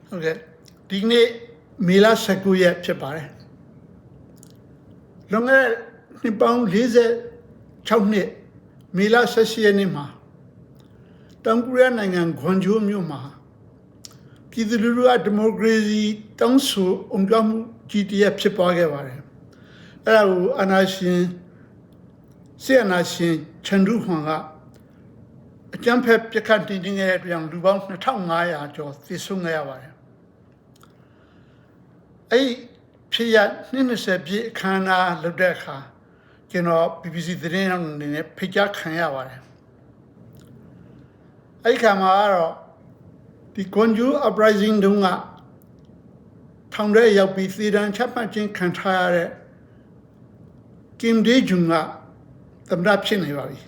ဟုတ်ကဲ့ဒီနေ့မေလ19ရက်ဖြစ်ပါတယ်လွန်ခဲ့တဲ့နှစ်ပေါင်း46နှစ်မေလ18ရက်နေ့မှာတောင်ကိုရီးယားနိုင်ငံဂွမ်ဂျိုမြို့မှာပြည်သူလူထုကဒီမိုကရေစီတောင်းဆိုအောင်ကြမှုကြီးတရက်ဖြစ်ပွားခဲ့ပါတယ်အဲ့ဒါကိုဆီယနာရှင်ချန်ဒူဟွန်ကအကြမ်းဖက်ပြစ်ခတ်တင်တင်ခဲ့တဲ့အတွက်လူပေါင်း2500ကျော်သေဆုံးခဲ့ရပါတယ်အဲ့ဖြစ်ရ20ပြည့်အခမ်းအနားလုပ်တဲ့အခါကျွန်တော် BBC သတင်းအနေနဲ့ဖိတ်ကြားခံရပါတယ်အဲ့ခါမှာတော့ဒီကွန်ဂျူ uprising တုန်းကထောင်ထဲရောက်ပြီးသေဒဏ်ချမှတ်ခြင်းခံထားရတဲ့ကင်ဒေဂျွန်ကသမ္မတဖြစ်နေပါပြီ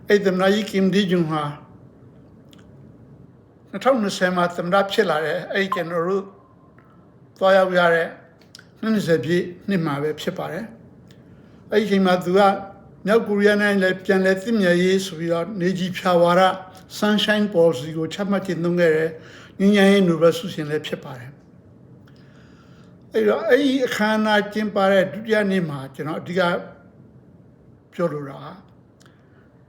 အဲ့သမ္မတကြီးကင်ဒေဂျွန်ဟာ2020မှာသမ္မတဖြစ်လာတဲ့အဲ့ကျွန်တော်တို့သွားရောက်ရတဲ့20ပြည့်နှစ်မှာပဲဖြစ်ပါတယ်အဲ့ဒီအချိန်မှာသူကမြောက်ကိုရီးယားနဲ့လည်းပြန်လည်သိမြဲရေးဆိုပြီးတော့နေကြီးဖြာဝါဒ sunshine policy ကိုချမှတ်တင်သွင်းခဲ့တဲ့ငြိမ်းချမ်းရေးနိုဘယ်ဆုရှင်လည်းဖြစ်ပါတယ်အဲ့တော့အဲ့ဒီအခမ်းအနားကျင်းပတဲ့ဒုတိယနေ့မှာကျွန်တော်အဓိကပြောလိုတာ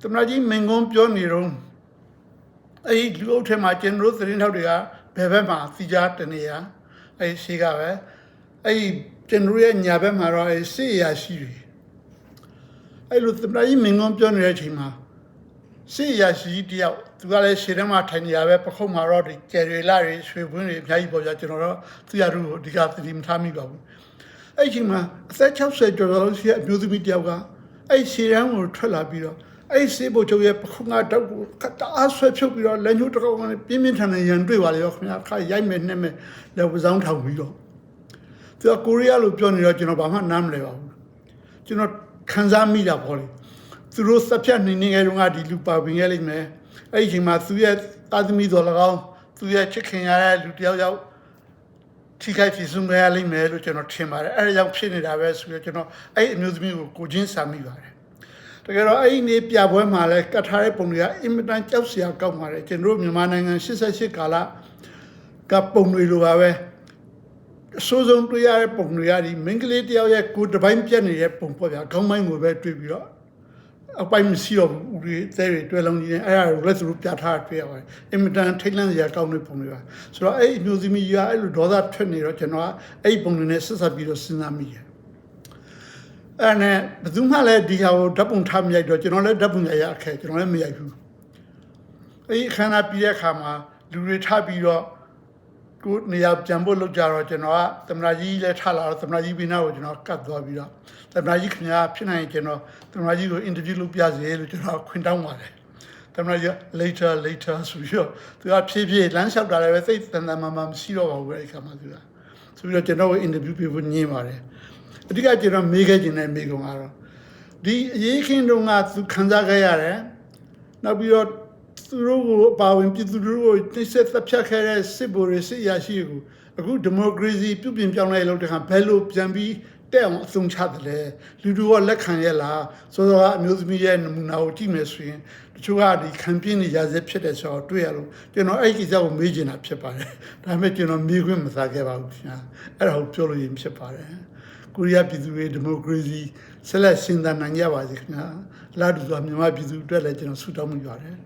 သမ္မတကြီးမင်္ဂွန်းပြောနေတော့အဲ့ဒီလူအုပ်ထဲမှာကျွန်တော်သတင်းထောက်တွေကဘယ်ဘက်မှာစီကြားတနေရအဲ့ရှိကပဲအဲ့ကျွန်တော်ရဲ့ညာဘက်မှာတော့အဲ့စစ်ရရှိတွေအဲ့လိုသမ္မတကြီးမင်္ဂွန်းပြောနေတဲ့အချိန်မှာစစ်ရရှိတယောက်သူကလည်းရှေ့ထဲမှာထိုင်နေရပဲပခုံးမှာတော့ဒီကျယ်ရီလာတွေရွှေပွင့်တွေအများကြီးပေါ်ကြကျွန်တော်တော့သူရတို့အဓိကသတိမထားမိပါဘူးအဲ့ဒီအချိန်မှာအသက်60ကျော်လောက်ရှိတဲ့အမျိုးသမီးတယောက်ကအဲ့ရှေ့တန်းကိုထွက်လာပြီးတော့အဲ့စေဘိုချုပ်ရဲ့ပခုံးကတောက်ကိုတအားဆွဲဖြုတ်ပြီးတော့လက်ညှိုးတစ်ကောင်နဲ့ပြင်းပြင်းထန်ထန်ရန်တွေ့ပါလေရောခင်ဗျာခါရိုက်မယ်နှက်မယ်လက်ဝစောင်းထောင်ပြီးတော့သူကကိုရီးယားလိုပြောနေတော့ကျွန်တော်ဘာမှနားမလည်ပါဘူးကျွန်တော်ခံစားမိတာပေါ့လေသူတို့စက်ဖြတ်နေနေကြတော့ငါဒီလူပါဝင်ခဲ့လိမ့်မယ်အဲ့ဒီအချိန်မှာသူရဲ့သားသမီးတော်၎င်းသူရဲ့ချစ်ခင်ရတဲ့လူတယောက်ယောက်ထိခိုက်ဖြစ်ဆုံးခဲ့ရလိမ့်မယ်လို့ကျွန်တော်ထင်ပါတယ်အဲ့ဒါကြောင့်ဖြစ်နေတာပဲဆိုပြီးကျွန်တော်အဲ့အမျိုးသမီးကိုချင်းစာမိပါတယ်တကယ်တော့အဲ့ဒီနေ့ပြပွဲမှာလဲကတ်ထားတဲ့ပုံတွေကအင်မတန်ကြောက်စရာကောက်ပါတယ်ကျွန်တော်မြန်မာနိုင်ငံ88ကာလကပုံတွေလိုပါပဲအစိုးဆုံးတွေ့ရတဲ့ပုံတွေကဒီမင်္ဂလေးတယောက်ရဲ့ကိုယ်တစ်ပိုင်းပြက်နေတဲ့ပုံပေါ့ဗျာခေါင်းပိုင်းကိုပဲတွေ့ပြီးတော့အပိုင်းမရှိတော့ဘူးဦးတွေသဲတွေတွဲလုံးကြီးနဲ့အဲ့ဒါကိုလက်စလို့ပြထားတွေ့ရပါတယ်အင်မတန်ထိတ်လန့်စရာကောင်းတဲ့ပုံတွေပါဆိုတော့အဲ့အမျိုးသမီးကြီးကအဲ့လိုဒေါသထွက်နေတော့ကျွန်တော်ကအဲ့ပုံတွေနဲ့ဆက်ဆက်ပြီးတော့စဉ်းစားမိတယ်အဲ့နဲ့ဘယ်သူမှလည်းဒီဟာကိုဓာတ်ပုံထားမရိုက်တော့ကျွန်တော်လည်းဓာတ်ပုံရခဲ့ကျွန်တော်လည်းမရိုက်ဘူးအဲ့ခန္ဓာပြီးတဲ့အခါမှာလူတွေထားပြီးတော့ကိုနေရာပြန်ဖို့လုပ်ကြတော့ကျွန်တော်ကသမ္မတကြီးလည်းထားလာတော့သမ္မတကြီးပြီးနောက်ကိုကျွန်တော်ကတ်သွားပြီးတော့သမ္မတကြီးခင်ဗျာဖြစ်နိုင်ရင်ကျွန်တော်သမ္မတကြီးကိုအင်တာဗျူးလုပ်ပြစေလို့ကျွန်တော်ခွင့်တောင်းပါတယ်သမ္မတကြီး later ဆိုပြီးတော့သူကဖြည်းဖြည်းလမ်းလျှောက်တာလည်းပဲသိတန်တန်မာမာမရှိတော့ပါဘူးအဲ့ဒီခါမှာသူကဆိုပြီးတော့ကျွန်တော်ကိုအင်တာဗျူးပေးဖို့ညင်းပါတယ်အဓိကကျွန်တော်မေးခဲ့ခြင်းနဲ့မေးကုန်ကတော့ဒီအရေးခင်းတုန်းကသူခံစားခဲ့ရတယ်နောက်ပြီးတော့သူတို့ကိုအပါဝင်ပြည်သူတို့ကိုနှိစက်သက်ဖြတ်ခဲ့တဲ့စစ်ဗိုလ်တွေစစ်ရရှိကိုအခုဒီမိုကရေစီပြုပြင်ပြောင်းလဲလို့တခါဘယ်လိုပြန်ပြီးတက်အောင်အဆုံးချတယ်လဲလူတို့ကလက်ခံရလားဆိုတော့အမျိုးသမီးရဲ့နမူနာကိုကြည့်မယ်ဆိုရင်တချို့ကဒီခံပြင်းနေရစေဖြစ်တယ်ဆိုတော့တွေ့ရလို့ကျွန်တော်အဲ့ဒီကိစ္စကိုမေးချင်တာဖြစ်ပါတယ်ဒါပေမဲ့ကျွန်တော်မေးခွင့်မစားခဲ့ပါဘူးခင်ဗျာအဲ့ဒါကိုပြောလို့ရင်ဖြစ်ပါတယ်ကိုရီးယားပြည်သူတွေဒီမိုကရေစီဆက်လက်ရှင်သန်နိုင်ကြပါစေခင်ဗျာလာတူစွာမြန်မာပြည်သူအတွက်လည်းကျွန်တော်ဆုတောင်းမိပါတယ်